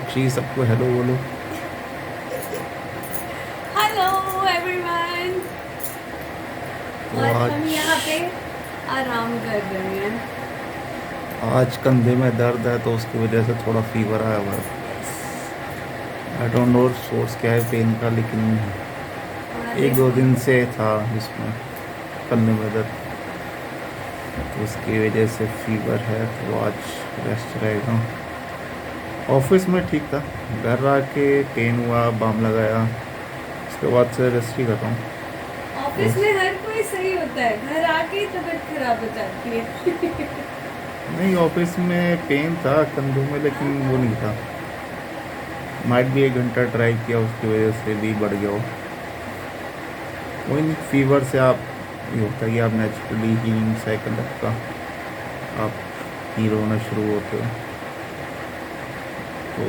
साक्षी सबको हेलो बोलो। Hello everyone. तो और हम आज यहाँ पे आराम कर रहे हैं। आज कंधे में दर्द है तो उसकी वजह से थोड़ा फीवर आया हुआ है। Yes. I don't know source क्या है पेन का, लेकिन थोड़ा एक देख दो लो दिन ना। से था इसमें कंधे में दर्द, तो उसकी वजह से फीवर है। तो आज रेस्ट रहेगा। ऑफिस में ठीक था, घर आके पेन हुआ, बाम लगाया, उसके बाद से रेस्ट ही कर रहा हूँ। ऑफिस और में हर कोई सही होता है, घर आके ही तबीयत खराब हो जाती है। नहीं, ऑफिस में पेन था कंधों में, हाँ लेकिन वो हाँ। नहीं था। माइट भी 1 घंटा ट्राई किया, उसकी वजह से भी बढ़ गया हो। कोई नहीं, फीवर से आप ये होता है कि आप नेचुरली हीलिंग साइकिल आपका, आप हील होना शुरू होते हो। तो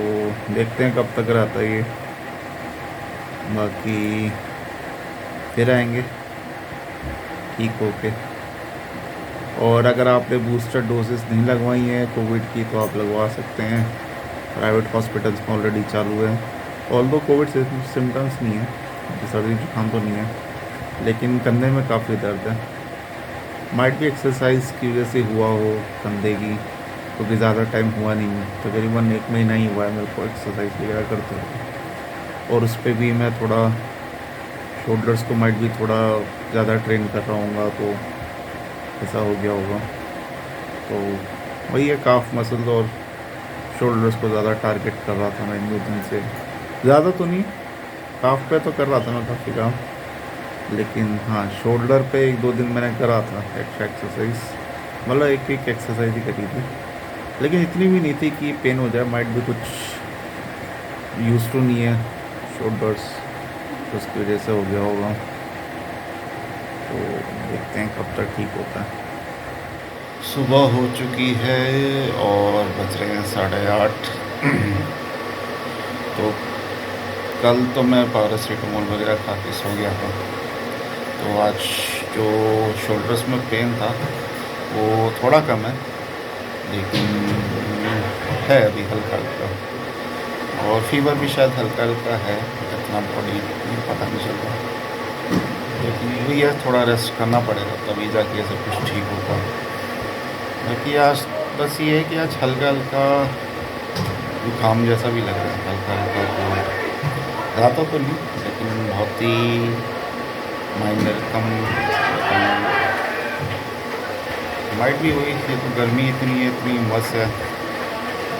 देखते हैं कब तक रहता है ये। बाकी फिर आएंगे ठीक होके। और अगर आपने बूस्टर डोजेस नहीं लगवाई हैं कोविड की तो आप लगवा सकते हैं। प्राइवेट हॉस्पिटल्स में ऑलरेडी चालू है। ऑल्दो कोविड सिम्टम्स नहीं है, जैसे सर्दी जुकाम तो नहीं है, लेकिन कंधे में काफ़ी दर्द है। माइट भी एक्सरसाइज की वजह से हुआ हो कंधे की, क्योंकि ज़्यादा टाइम हुआ नहीं है, तकरीबन 1 महीना ही हुआ है मेरे को एक्सरसाइज वगैरह करते हुए। और उस पर भी मैं थोड़ा शोल्डर्स को माइट भी थोड़ा ज़्यादा ट्रेन कर रहा हूँगा, तो ऐसा हो गया होगा। तो वही है, काफ मसल और शोल्डर्स को ज़्यादा टारगेट कर रहा था मैं इन 2 दिन से। ज़्यादा तो नहीं, काफ पे तो कर रहा था मैं काफ़ी काम, लेकिन हाँ शोल्डर पे 1 2 दिन मैंने करा था एक्स्ट्रा एक्सरसाइज। मतलब एक वीक एक्सरसाइज ही करी थी, लेकिन इतनी भी नहीं थी कि पेन हो जाए। माइट भी कुछ यूज टू नहीं है शोल्डर्स, तो उसकी वजह से हो गया होगा। तो देखते हैं कब तक ठीक होता है। सुबह हो चुकी है और बज रहे हैं 8:30। तो कल तो मैं पैरासीटामोल वगैरह खा के सो गया था। तो आज जो शोल्डर्स में पेन था वो थोड़ा कम है, लेकिन है अभी हल्का हल्का। और फीवर भी शायद हल्का हल्का है, इतना बॉडी पता नहीं चल रहा। लेकिन वही है, थोड़ा रेस्ट करना पड़ेगा तभी जाके ये सब कुछ ठीक होगा। बाकी आज बस ये है कि आज हल्का हल्का जुकाम जैसा भी लग रहा है, हल्का हल्का कोल्ड। ज़्यादा तो नहीं, लेकिन बहुत ही माइनर, कम कम। माइट भी हुई थी तो गर्मी इतनी है, इतनी उमस है,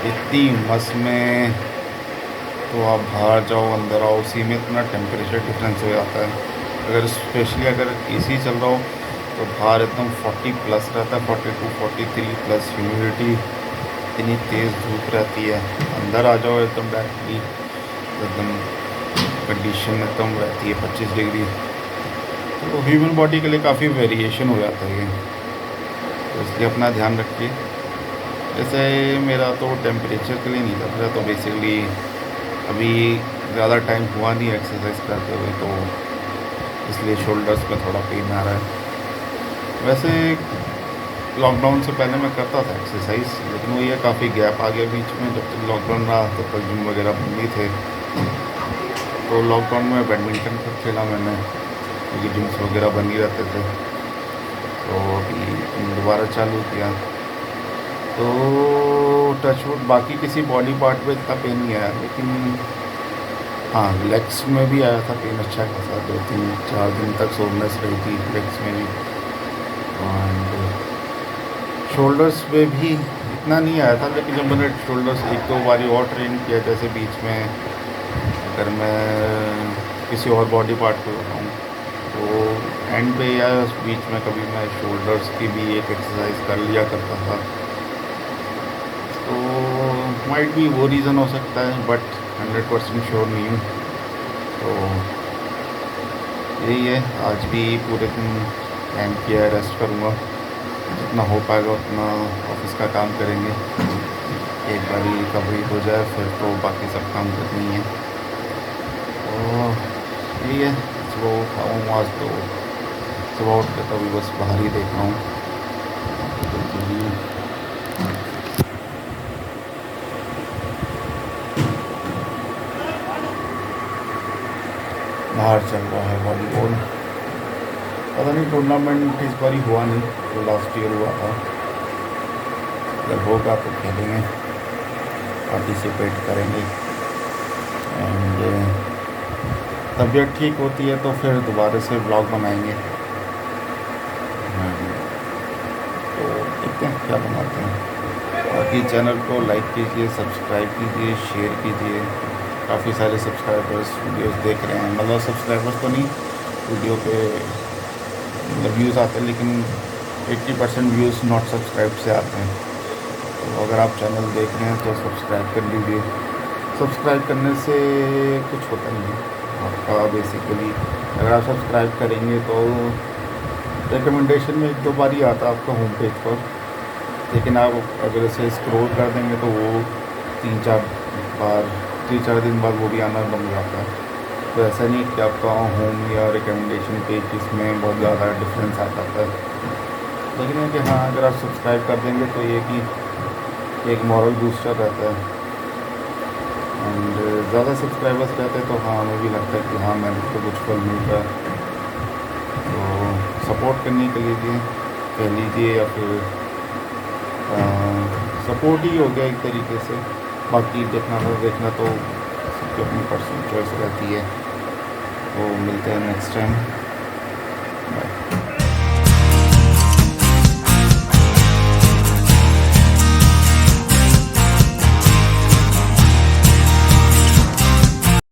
इतनी उमस में तो आप बाहर जाओ अंदर आओ उसी में इतना टेम्परेचर डिफरेंस हो जाता है। अगर स्पेशली अगर एसी चल रहा हो तो बाहर एकदम 40 प्लस रहता है, 42 43 प्लस ह्यूमिडिटी, इतनी तेज़ धूप रहती है। अंदर आ जाओ एकदम डायरेक्टली, एकदम कंडीशन एकदम रहती है 25 डिग्री। तो ह्यूमन बॉडी के लिए काफ़ी वेरिएशन हो जाता है ये, तो इसलिए अपना ध्यान रखिए। जैसे मेरा तो टेम्परेचर के लिए नहीं था, मेरा तो बेसिकली अभी ज़्यादा टाइम हुआ नहीं एक्सरसाइज करते हुए, तो इसलिए शोल्डर्स में थोड़ा पेन आ रहा है। वैसे लॉकडाउन से पहले मैं करता था एक्सरसाइज, लेकिन वो ये काफ़ी गैप आ गया बीच में। जब तक लॉकडाउन रहा तब तक जिम वगैरह बंद ही थे। तो लॉकडाउन में बैडमिंटन खूब खेला मैंने, क्योंकि जिम्स वगैरह बंद ही रहते थे। तो अभी दोबारा चालू किया, तो टचवुड बाकी किसी बॉडी पार्ट पे इतना पेन नहीं आया, लेकिन हाँ लेग्स में भी आया था पेन अच्छा खासा। 2 3 4 दिन तक सोलनेस रही थी लेग्स में भी। एंड शोल्डर्स पे भी इतना नहीं आया था, लेकिन जब मैंने शोल्डर्स 1 2 बारी और ट्रेन किया, जैसे बीच में अगर मैं किसी और बॉडी पार्ट पे बताऊँ तो एंड पे या बीच में कभी मैं शोल्डर्स की भी एक एक्सरसाइज कर लिया करता था। तो माइट भी वो रीज़न हो सकता है, बट 100% श्योर नहीं हूँ। तो यही है, आज भी पूरे दिन प्लान किया है रेस्ट करूँगा, जितना हो पाएगा उतना ऑफिस का काम करेंगे। एक बार रिकवरी हो जाए फिर तो बाकी सब काम करनी है। तो यही है, सुबह उठा हूँ आज तो, सुबह उठ के तो अभी बस बाहर ही देख रहा हूँ क्योंकि बाहर चल रहा है वॉलीबॉल। पता नहीं टूर्नामेंट इस बार हुआ नहीं, तो लास्ट ईयर हुआ था। अगर होगा तो खेलेंगे, पार्टिसिपेट करेंगे। एंड तबीयत ठीक होती है तो फिर दोबारा से ब्लॉग बनाएंगे। तो देखते हैं क्या बनाते हैं। बाकी चैनल को लाइक कीजिए, सब्सक्राइब कीजिए, शेयर कीजिए। काफ़ी सारे सब्सक्राइबर्स वीडियोस देख रहे हैं, मतलब सब्सक्राइबर्स तो नहीं, वीडियो पे व्यूज़ आते हैं, लेकिन 80% व्यूज़ नॉट सब्सक्राइब से आते हैं। तो अगर आप चैनल देख रहे हैं तो सब्सक्राइब कर लीजिए। सब्सक्राइब करने से कुछ होता नहीं है आपका, बेसिकली अगर आप सब्सक्राइब करेंगे तो रिकमेंडेशन में 1-2 बार ही आता है आपका होम पेज पर, लेकिन आप अगर इसे स्क्रॉल कर देंगे तो वो 3-4 दिन बाद वो भी आना बंद हो जाता है। तो ऐसा नहीं है कि आपका होम या रिकमेंडेशन पेज इसमें बहुत ज़्यादा डिफरेंस आ जाता है, लेकिन है कि हाँ अगर आप सब्सक्राइब कर देंगे तो ये कि एक मॉरल बूस्टर रहता है। एंड ज़्यादा सब्सक्राइबर्स रहते हैं तो हाँ हमें भी लगता है कि हाँ मेहनत को कुछ फल मिल रहा है। तो सपोर्ट करने के लिए कह लीजिए, या फिर सपोर्ट ही हो गया एक तरीके से। बाकी देखना तो सबकी अपनी पर्सनल चॉइस रहती है। तो मिलते हैं नेक्स्ट टाइम।